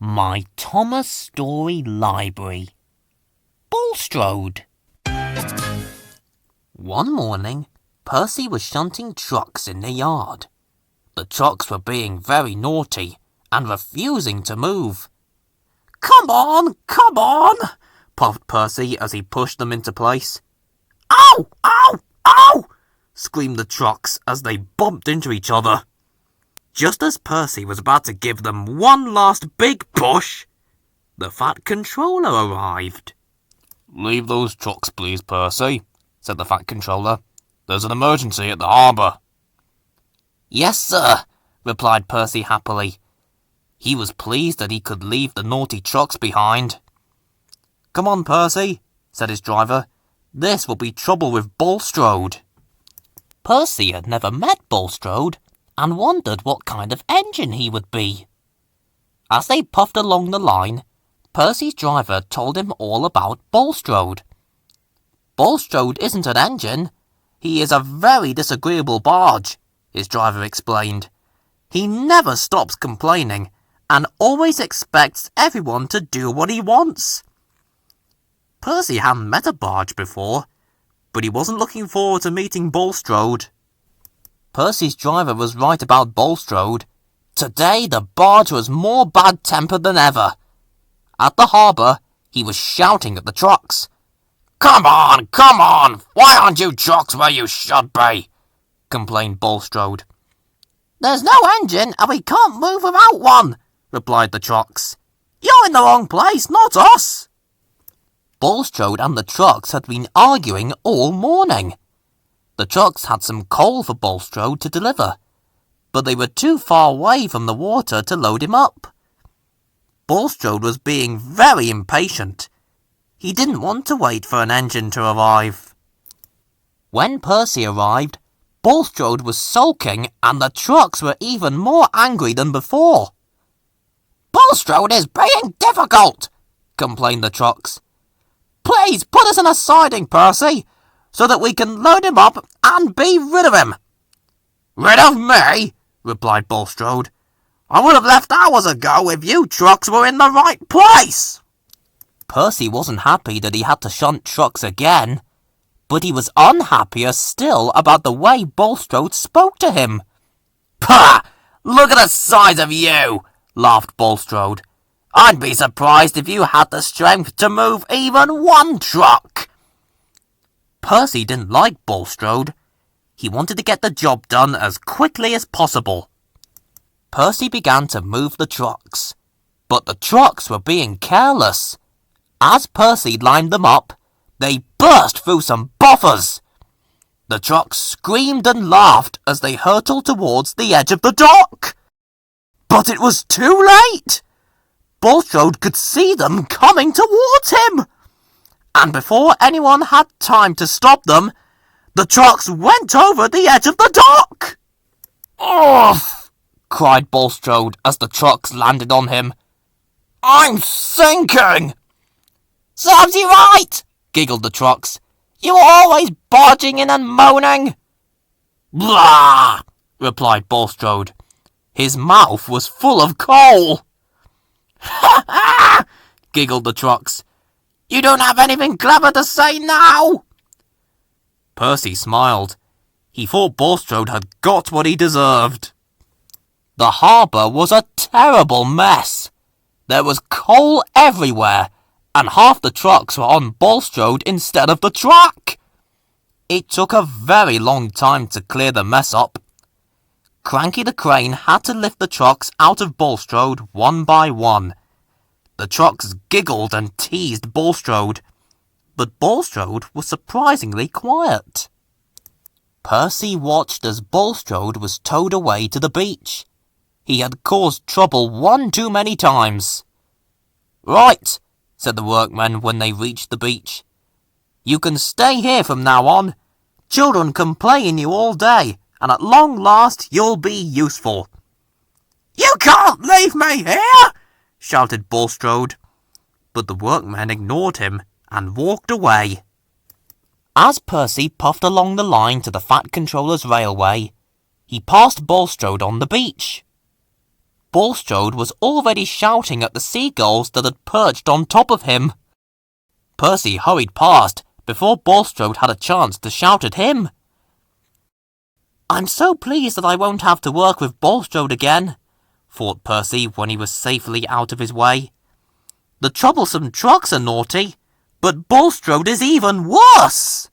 My Thomas Story Library. Bulstrode. One morning, Percy was shunting trucks in the yard. The trucks were being very naughty and refusing to move. Come on, puffed Percy as he pushed them into place. Ow, ow, ow! Screamed the trucks as they bumped into each other. Just as Percy was about to give them one last big push, the Fat Controller arrived. Leave those trucks, please, Percy, said the Fat Controller. There's an emergency at the harbour. Yes, sir, replied Percy happily. He was pleased that he could leave the naughty trucks behind. Come on, Percy, said his driver. This will be trouble with Bulstrode. Percy had never met Bulstrode and wondered what kind of engine he would be. As they puffed along the line, Percy's driver told him all about Bulstrode. Bulstrode isn't an engine. He is a very disagreeable barge, his driver explained. He never stops complaining and always expects everyone to do what he wants. Percy hadn't met a barge before, but he wasn't looking forward to meeting Bulstrode. Percy's driver was right about Bulstrode. Today the barge was more bad-tempered than ever. At the harbour, he was shouting at the trucks. Come on! Why aren't you trucks where you should be? Complained Bulstrode. There's no engine and we can't move without one, replied the trucks. You're in the wrong place, not us. Bulstrode and the trucks had been arguing all morning. The trucks had some coal for Bulstrode to deliver, but they were too far away from the water to load him up. Bulstrode was being very impatient. He didn't want to wait for an engine to arrive. When Percy arrived, Bulstrode was sulking and the trucks were even more angry than before. Bulstrode is being difficult, complained the trucks. Please put us in a siding, Percy, so that we can load him up and be rid of him. Rid of me? Replied Bulstrode. I would have left hours ago if you trucks were in the right place. Percy wasn't happy that he had to shunt trucks again, but he was unhappier still about the way Bulstrode spoke to him. Pah! Look at the size of you, laughed Bulstrode. I'd be surprised if you had the strength to move even one truck. Percy didn't like Bulstrode. He wanted to get the job done as quickly as possible. Percy began to move the trucks, but the trucks were being careless. As Percy lined them up, they burst through some buffers. The trucks screamed and laughed as they hurtled towards the edge of the dock. But it was too late! Bulstrode could see them coming towards him! And before anyone had time to stop them, the trucks went over the edge of the dock! Off! Cried Bulstrode as the trucks landed on him. I'm sinking! Serves you right! Giggled the trucks. You were always barging in and moaning. Blah! Replied Bulstrode. His mouth was full of coal. Ha ha! Giggled the trucks. You don't have anything clever to say now? Percy smiled. He thought Bulstrode had got what he deserved. The harbour was a terrible mess. There was coal everywhere, and half the trucks were on Bulstrode instead of the track. It took a very long time to clear the mess up. Cranky the Crane had to lift the trucks out of Bulstrode one by one. The trucks giggled and teased Bulstrode, but Bulstrode was surprisingly quiet. Percy watched as Bulstrode was towed away to the beach. He had caused trouble one too many times. Right, said the workmen when they reached the beach. You can stay here from now on. Children can play in you all day, and at long last you'll be useful. You can't leave me here! Shouted Bulstrode, but the workmen ignored him and walked away. As Percy puffed along the line to the Fat Controller's railway, he passed Bulstrode on the beach. Bulstrode was already shouting at the seagulls that had perched on top of him. Percy hurried past before Bulstrode had a chance to shout at him. "I'm so pleased that I won't have to work with Bulstrode again," thought Percy when he was safely out of his way. "The troublesome trucks are naughty, but Bulstrode is even worse!"